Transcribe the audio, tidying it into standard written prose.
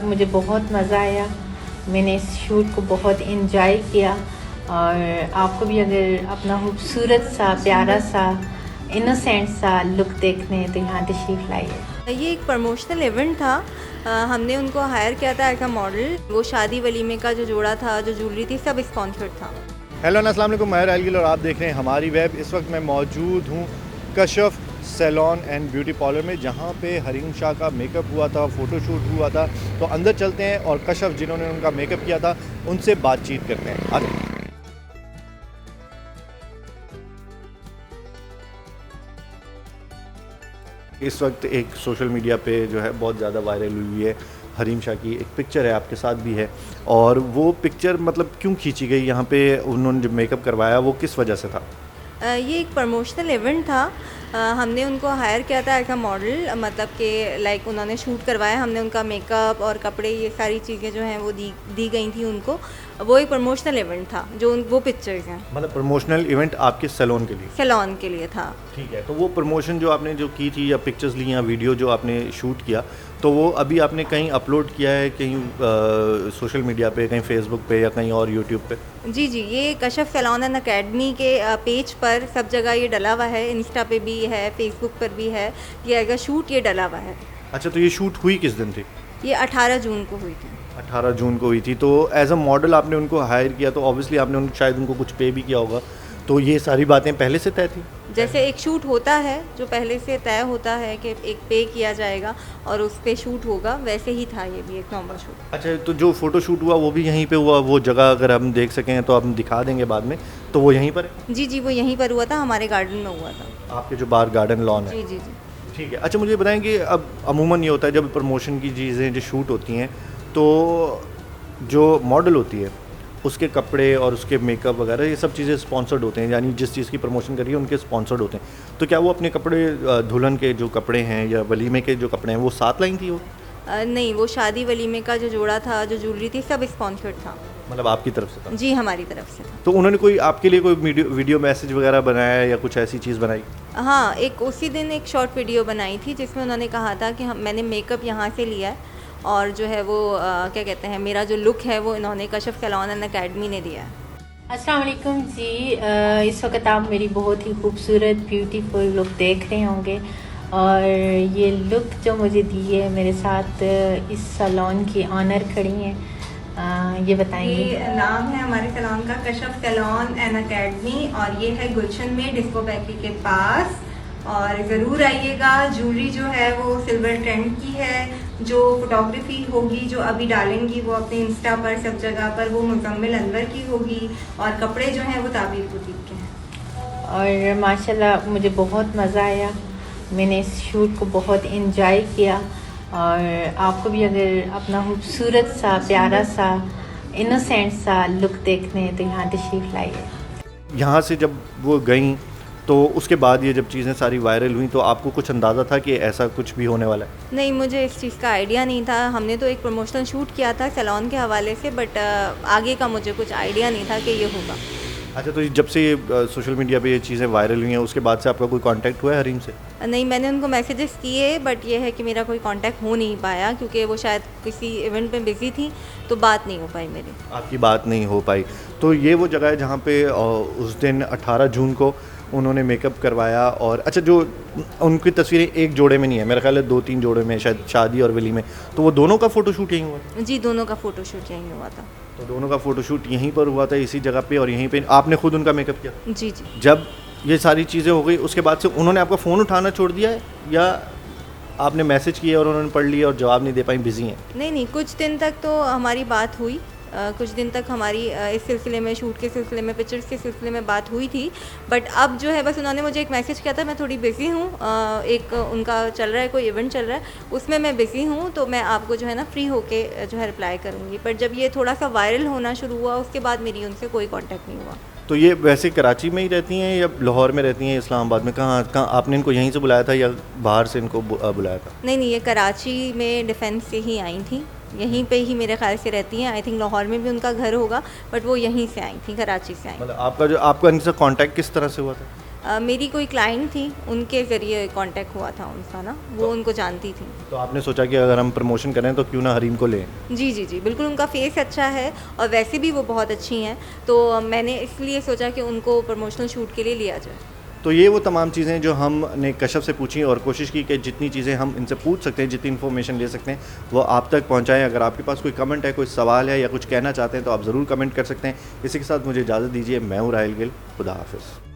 मुझे बहुत मज़ा आया, मैंने इस शूट को बहुत एंजॉय किया। और आपको भी अगर अपना खूबसूरत सा, प्यारा सा, इनोसेंट सा लुक देखने हैं तो यहाँ तशरीफ़ लाइए। ये एक प्रमोशनल इवेंट था। हमने उनको हायर किया था एज अ मॉडल। वो शादी वलीमे का जो जोड़ा था, जो ज्वेलरी थी, सब स्पॉन्सर्ड था। हेलो अस्सलाम वालेकुम, मैं आलगिल और आप देख रहे हैं हमारी वेब। इस वक्त मैं मौजूद हूँ Kashaf salon and beauty parlour में, जहाँ पे हरीम शाह का मेकअप हुआ था, फ़ोटोशूट हुआ था। तो अंदर चलते हैं और कशफ जिन्होंने उनका मेकअप किया था उनसे बातचीत करते हैं। आ जाओ। इस वक्त एक सोशल मीडिया पे जो है बहुत ज़्यादा वायरल हुई है हरीम शाह की एक पिक्चर है, आपके साथ भी है। और वो पिक्चर मतलब क्यों खींची गई, यहाँ पे उन्होंने जो मेकअप करवाया वो किस वजह से था? ये एक प्रमोशनल इवेंट था। हमने उनको हायर किया था एज अ मॉडल, मतलब कि लाइक उन्होंने शूट करवाया, हमने उनका मेकअप और कपड़े, ये सारी चीज़ें जो हैं वो दी गई थी उनको। वो एक प्रमोशनल इवेंट था, जो वो पिक्चर्स हैं। मतलब प्रमोशनल इवेंट आपके सैलून के लिए? सैलून के लिए था। ठीक है, तो वो प्रमोशन जो आपने जो की थी या पिक्चर्स ली या वीडियो जो आपने शूट किया, तो वो अभी आपने कहीं अपलोड किया है, कहीं सोशल मीडिया पे, कहीं फेसबुक पे या कहीं और यूट्यूब पे? जी, ये कशफ सैलून एंड अकेडमी के पेज पर सब जगह ये डला हुआ है। इंस्टा पे भी है, फेसबुक पर भी है। ये अगर शूट ये डला हुआ है। अच्छा, तो ये शूट हुई किस दिन थी? ये 18 जून को हुई थी। 18 जून को हुई थी। तो एज अ मॉडल आपने उनको हायर किया, तो ऑब्वियसली आपने शायद उनको कुछ पे भी किया होगा। तो ये सारी बातें पहले से तय थी? जैसे एक शूट होता है जो पहले से तय होता है कि एक पे किया जाएगा और उस पे शूट होगा, वैसे ही था ये भी एक नॉर्मल शूट। अच्छा, तो जो फ़ोटो शूट हुआ वो भी यहीं पे हुआ? वो जगह अगर हम देख सकें तो हम दिखा देंगे बाद में, तो वो यहीं पर है? जी, वो यहीं पर हुआ था, हमारे गार्डन में हुआ था। आपके जो बाहर गार्डन लॉन है? जी। ठीक है। अच्छा, मुझे बताएं कि अब अमूमन ये होता है जब प्रमोशन की चीज़ें जो शूट होती हैं, तो जो मॉडल होती है उसके कपड़े और उसके मेकअप वगैरह ये सब चीज़ें स्पॉन्सर्ड होते हैं, यानी जिस चीज़ की प्रमोशन करी है उनके स्पॉन्सर्ड होते हैं। तो क्या वो अपने कपड़े, दुल्हन के जो कपड़े हैं या वलीमे के जो कपड़े हैं, वो साथ लाई थी वो? नहीं, वो शादी वलीमे का जो जोड़ा था, जो ज्वेलरी थी, सब स्पॉन्सर्ड था। मतलब आपकी तरफ से था? जी, हमारी तरफ से था। तो उन्होंने कोई आपके लिए कोई वीडियो मैसेज वगैरह बनाया या कुछ ऐसी चीज़ बनाई? हाँ, एक उसी दिन एक शॉर्ट वीडियो बनाई थी जिसमें उन्होंने कहा था कि मैंने मेकअप यहाँ से लिया है और जो है वो क्या कहते हैं, मेरा जो लुक है वो इन्होंने कशफ सैलून एंड अकेडमी ने दिया है। अस्सलाम वालेकुम जी। इस वक्त आप मेरी बहुत ही खूबसूरत ब्यूटीफुल लुक देख रहे होंगे। और ये लुक जो मुझे दी है, मेरे साथ इस सैलून की ऑनर खड़ी हैं, ये बताएंगे। ये नाम है हमारे सैलून का कशफ सैलून एंड अकेडमी, और ये है गुलशन में, डिस्को बैकरी के पास। और ज़रूर आइएगा। ज्वेलरी जो है वो सिल्वर ट्रेंड की है। जो फोटोग्राफी होगी जो अभी डालेंगी वो अपने इंस्टा पर, सब जगह पर, वो मुकम्मल अनवर की होगी। और कपड़े जो हैं वो ताबीर बुटीक के हैं। और माशाल्लाह मुझे बहुत मज़ा आया, मैंने इस शूट को बहुत एंजॉय किया। और आपको भी अगर अपना खूबसूरत सा, प्यारा सा, इनोसेंट सा लुक देखने हैं तो यहाँ तशरीफ़ लाइए। यहाँ से जब वो गई तो उसके बाद ये जब चीज़ें सारी वायरल हुई, तो आपको कुछ अंदाज़ा था कि ऐसा कुछ भी होने वाला है? नहीं, मुझे इस चीज़ का आइडिया नहीं था। हमने तो एक प्रमोशनल शूट किया था सैलून के हवाले से, बट आगे का मुझे कुछ आइडिया नहीं था कि ये होगा। अच्छा, तो जब से ये सोशल मीडिया पे ये चीज़ें वायरल हुई हैं, उसके बाद से आपका कोई कांटेक्ट हुआ है हरीम से? नहीं, मैंने उनको मैसेजेस किए, बट ये है कि मेरा कोई कांटेक्ट हो नहीं पाया क्योंकि वो शायद किसी इवेंट में बिज़ी थी, तो बात नहीं हो पाई मेरी। आपकी बात नहीं हो पाई। तो ये वो जगह है जहाँ पे उस दिन 18 जून को उन्होंने मेकअप करवाया। और अच्छा, जो उनकी तस्वीरें एक जोड़े में नहीं है, मेरा ख्याल है 2-3 जोड़े में, शायद शादी और वली में, तो वो दोनों का फ़ोटोशूट यहीं हुआ? जी, दोनों का फ़ोटोशूट यहीं हुआ था। तो दोनों का फ़ोटोशूट यहीं पर हुआ था, इसी जगह पे, और यहीं पे आपने खुद उनका मेकअप किया? जी। जब ये सारी चीज़ें हो गई उसके बाद से उन्होंने आपका फ़ोन उठाना छोड़ दिया है, या आपने मैसेज किया और उन्होंने पढ़ लिया और जवाब नहीं दे पाई, बिज़ी हैं? नहीं, कुछ दिन तक तो हमारी बात हुई। कुछ दिन तक हमारी इस सिलसिले में, शूट के सिलसिले में, पिक्चर्स के सिलसिले में बात हुई थी। बट अब जो है बस उन्होंने मुझे एक मैसेज किया था, मैं थोड़ी बिज़ी हूँ, एक उनका चल रहा है, कोई इवेंट चल रहा है, उसमें मैं बिज़ी हूँ, तो मैं आपको जो है ना फ्री होके जो है रिप्लाई करूँगी। बट जब ये थोड़ा सा वायरल होना शुरू हुआ उसके बाद मेरी उनसे कोई कॉन्टैक्ट नहीं हुआ। तो ये वैसे कराची में ही रहती हैं या लाहौर में रहती हैं, इस्लामाबाद में? कहाँ आपने इनको यहीं से बुलाया था या बाहर से इनको बुलाया था? नहीं, ये कराची में डिफेंस से ही आई थी, यहीं पे ही मेरे ख्याल से रहती हैं। आई थिंक लाहौर में भी उनका घर होगा, बट वो यहीं से आई थी, कराची से आई। मतलब आपका इनसे कांटेक्ट किस तरह से हुआ था? मेरी कोई क्लाइंट थी, उनके ज़रिए कांटेक्ट हुआ था उनका ना, वो उनको जानती थी। तो आपने सोचा कि अगर हम प्रमोशन करें तो क्यों ना हरीम को लें। जी जी जी, बिल्कुल उनका फेस अच्छा है और वैसे भी वो बहुत अच्छी हैं, तो मैंने इसलिए सोचा कि उनको प्रमोशनल शूट के लिए लिया जाए। तो ये वो तमाम चीज़ें जो हमने कश्यप से पूछी और कोशिश की कि जितनी चीज़ें हम इनसे पूछ सकते हैं, जितनी इन्फॉर्मेशन ले सकते हैं वो आप तक पहुंचाएं। अगर आपके पास कोई कमेंट है, कोई सवाल है या कुछ कहना चाहते हैं तो आप ज़रूर कमेंट कर सकते हैं। इसी के साथ मुझे इजाज़त दीजिए। मैं हूँ राहिल गिल। खुदा हाफिज़।